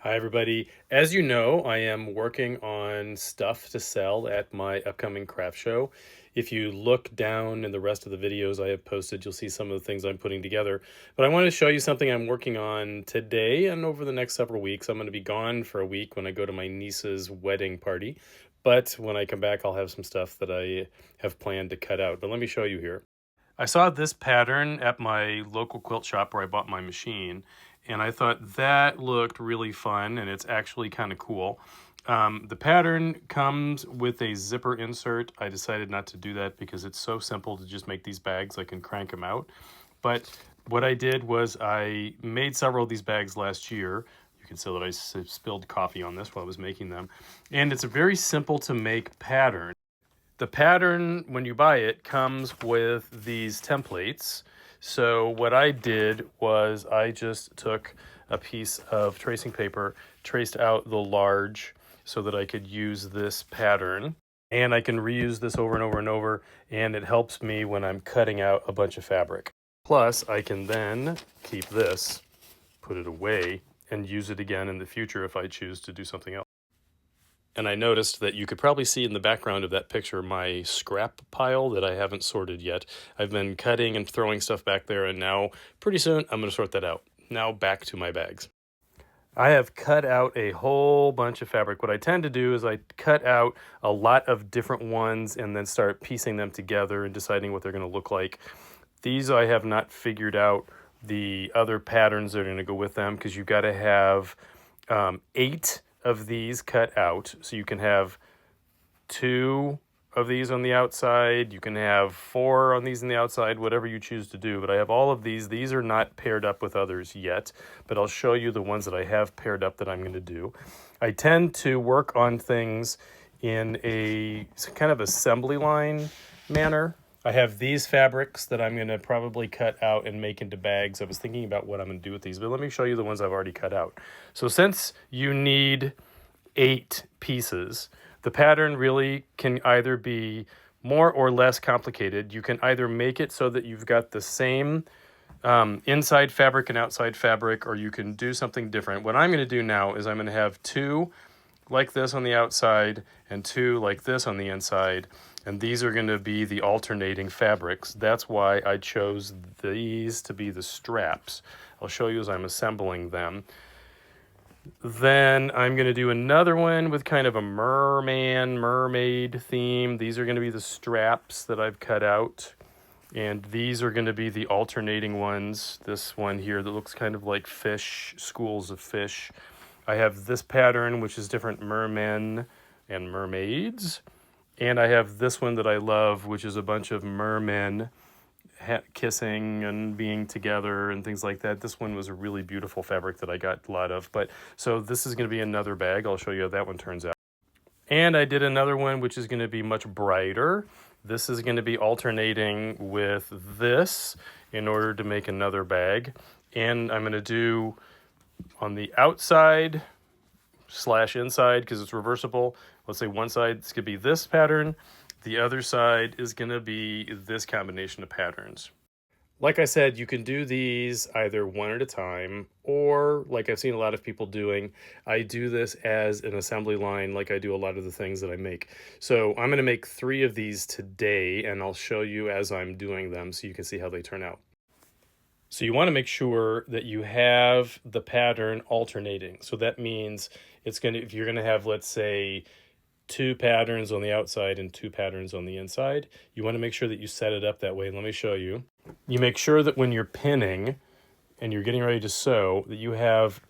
Hi, everybody. As you know, I am working on stuff to sell at my upcoming craft show. If you look down in the rest of the videos I have posted, you'll see some of the things I'm putting together. But I want to show you something I'm working on today and over the next several weeks. I'm going to be gone for a week when I go to my niece's wedding party. But when I come back, I'll have some stuff that I have planned to cut out. But let me show you here. I saw this pattern at my local quilt shop where I bought my machine, and I thought that looked really fun, and it's actually kind of cool. The pattern comes with a zipper insert. I decided not to do that because it's so simple to just make these bags. I can crank them out. But what I did was I made several of these bags last year. You can see that I spilled coffee on this while I was making them. And it's a very simple to make pattern. The pattern, when you buy it, comes with these templates. So what I did was I just took a piece of tracing paper, traced out the large so that I could use this pattern. And I can reuse this over and over and over, and it helps me when I'm cutting out a bunch of fabric. Plus, I can then keep this, put it away, and use it again in the future if I choose to do something else. And I noticed that you could probably see in the background of that picture my scrap pile that I haven't sorted yet. I've been cutting and throwing stuff back there, and now pretty soon I'm going to sort that out. Now back to my bags. I have cut out a whole bunch of fabric. What I tend to do is I cut out a lot of different ones and then start piecing them together and deciding what they're going to look like. These I have not figured out the other patterns that are going to go with them because you've got to have 8 of these cut out. So you can have 2 of these on the outside. You can have 4 on these on the outside, whatever you choose to do. But I have all of these. These are not paired up with others yet, but I'll show you the ones that I have paired up that I'm going to do. I tend to work on things in a kind of assembly line manner. I have these fabrics that I'm going to probably cut out and make into bags. I was thinking about what I'm going to do with these, but let me show you the ones I've already cut out. So since you need 8 pieces, the pattern really can either be more or less complicated. You can either make it so that you've got the same inside fabric and outside fabric, or you can do something different. What I'm going to do now is I'm going to have 2 like this on the outside and 2 like this on the inside, and these are going to be the alternating fabrics. That's why I chose these to be the straps. I'll show you as I'm assembling them. Then I'm going to do another one with kind of a mermaid theme. These are going to be the straps that I've cut out, and these are going to be the alternating ones. This one here that looks kind of like fish, schools of fish. I have this pattern, which is different mermen and mermaids. And I have this one that I love, which is a bunch of mermen kissing and being together and things like that. This one was a really beautiful fabric that I got a lot of. But so this is going to be another bag. I'll show you how that one turns out. And I did another one, which is going to be much brighter. This is going to be alternating with this in order to make another bag. And I'm going to do on the outside / inside, because it's reversible. Let's say one side is going to be this pattern. The other side is going to be this combination of patterns. Like I said, you can do these either one at a time, or like I've seen a lot of people doing, I do this as an assembly line like I do a lot of the things that I make. So I'm going to make 3 of these today, and I'll show you as I'm doing them so you can see how they turn out. So you want to make sure that you have the pattern alternating. So that means it's going to, if you're going to have, let's say, 2 patterns on the outside and 2 patterns on the inside, you want to make sure that you set it up that way. Let me show you. You make sure that when you're pinning and you're getting ready to sew, that you have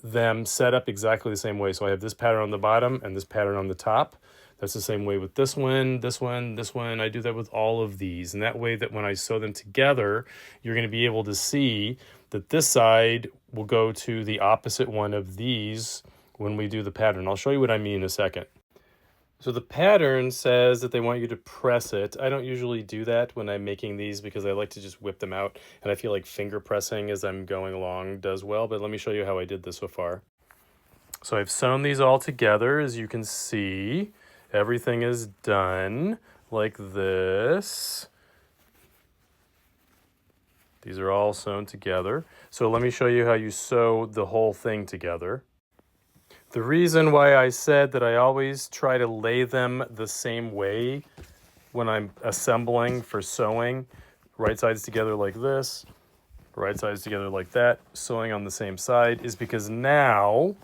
them set up exactly the same way. So I have this pattern on the bottom and this pattern on the top. That's the same way with this one, this one, this one. I do that with all of these. And that way that when I sew them together, you're going to be able to see that this side will go to the opposite one of these when we do the pattern. I'll show you what I mean in a second. So the pattern says that they want you to press it. I don't usually do that when I'm making these because I like to just whip them out, and I feel like finger pressing as I'm going along does well, but let me show you how I did this so far. So I've sewn these all together. As you can see, everything is done like this. These are all sewn together. So let me show you how you sew the whole thing together. The reason why I said that I always try to lay them the same way when I'm assembling for sewing, right sides together like this, right sides together like that, sewing on the same side, is because now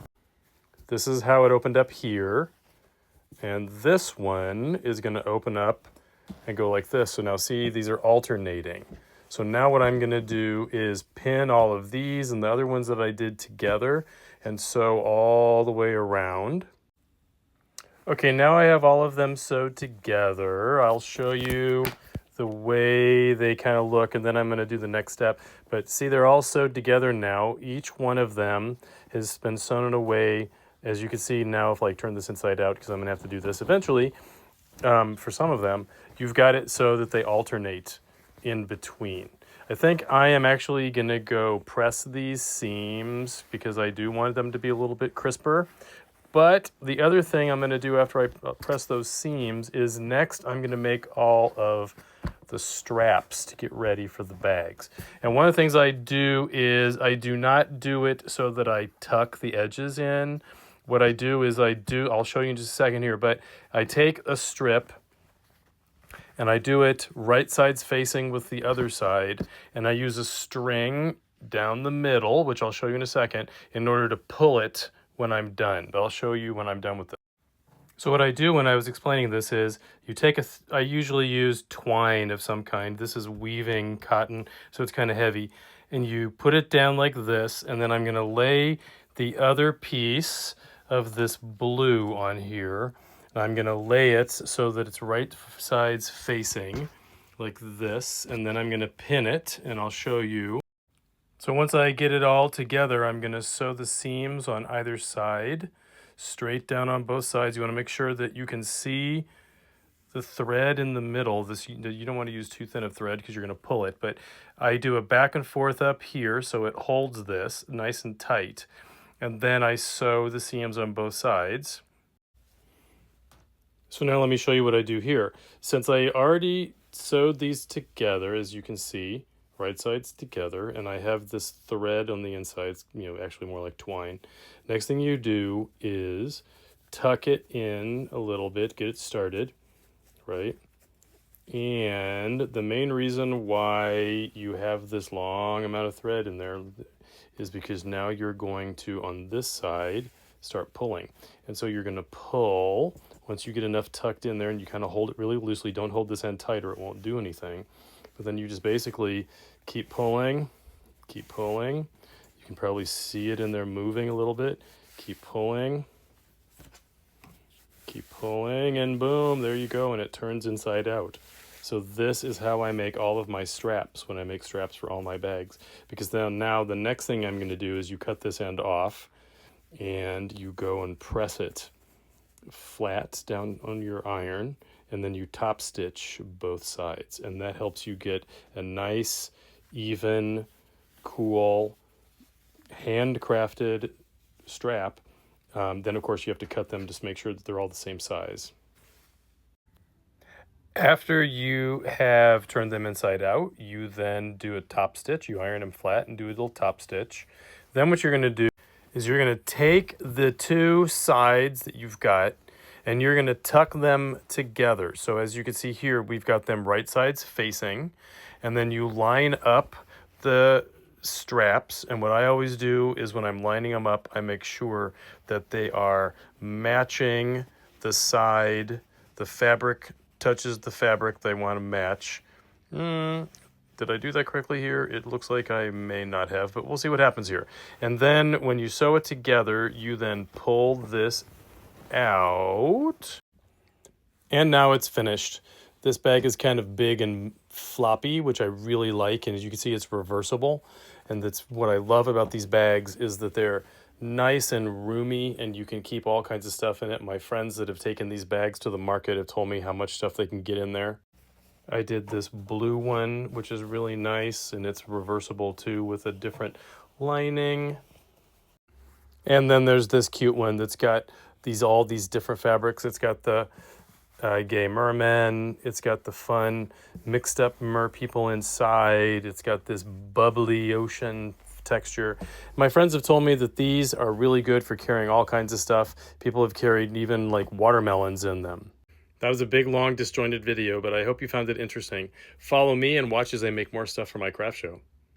this is how it opened up here, and this one is going to open up and go like this. So now see, these are alternating. So now what I'm going to do is pin all of these and the other ones that I did together and sew all the way around. Okay, now I have all of them sewed together. I'll show you the way they kind of look, and then I'm going to do the next step. But see, they're all sewed together now. Each one of them has been sewn in a way, as you can see now, if I turn this inside out, because I'm going to have to do this eventually, for some of them, you've got it so that they alternate in between. I think I am actually going to go press these seams because I do want them to be a little bit crisper. But the other thing I'm going to do after I press those seams is next I'm going to make all of the straps to get ready for the bags. And one of the things I do is I do not do it so that I tuck the edges in. What I do is I'll show you in just a second here, but I take a strip and I do it right sides facing with the other side, and I use a string down the middle, which I'll show you in a second, in order to pull it when I'm done. But I'll show you when I'm done with it. So what I do when I was explaining this is you take I usually use twine of some kind. This is weaving cotton, so it's kind of heavy. And you put it down like this, and then I'm going to lay the other piece of this blue on here. And I'm going to lay it so that it's right sides facing like this, and then I'm going to pin it, and I'll show you. So once I get it all together, I'm going to sew the seams on either side, straight down on both sides. You want to make sure that you can see the thread in the middle. You don't want to use too thin of thread because you're going to pull it, but I do a back and forth up here so it holds this nice and tight. And then I sew the seams on both sides. So now let me show you what I do here. Since I already sewed these together, as you can see, right sides together, and I have this thread on the inside, actually more like twine. Next thing you do is tuck it in a little bit, get it started, right? And the main reason why you have this long amount of thread in there is because now you're going to, on this side, start pulling. And so you're going to pull. Once you get enough tucked in there and you kind of hold it really loosely, don't hold this end tight or it won't do anything. But then you just basically keep pulling, keep pulling. You can probably see it in there moving a little bit. Keep pulling, and boom, there you go, and it turns inside out. So this is how I make all of my straps when I make straps for all my bags. Because then now the next thing I'm going to do is you cut this end off and you go and press it flat down on your iron, and then you top stitch both sides, and that helps you get a nice, even, cool, handcrafted strap. Then of course you have to cut them just to make sure that they're all the same size. After you have turned them inside out, you then do a top stitch. You iron them flat and do a little top stitch. Then what you're going to do is you're going to take the two sides that you've got and you're going to tuck them together. So as you can see here, we've got them right sides facing, and then you line up the straps. And what I always do is when I'm lining them up, I make sure that they are matching the side. The fabric touches the fabric they want to match. Did I do that correctly here? It looks like I may not have, but we'll see what happens here. And then when you sew it together, you then pull this out. And now it's finished. This bag is kind of big and floppy, which I really like. And as you can see, it's reversible. And that's what I love about these bags, is that they're nice and roomy and you can keep all kinds of stuff in it. My friends that have taken these bags to the market have told me how much stuff they can get in there. I did this blue one, which is really nice, and it's reversible too with a different lining. And then there's this cute one that's got all these different fabrics. It's got the gay mermen. It's got the fun mixed up mer people inside. It's got this bubbly ocean texture. My friends have told me that these are really good for carrying all kinds of stuff. People have carried even like watermelons in them. That was a big, long, disjointed video, but I hope you found it interesting. Follow me and watch as I make more stuff for my craft show.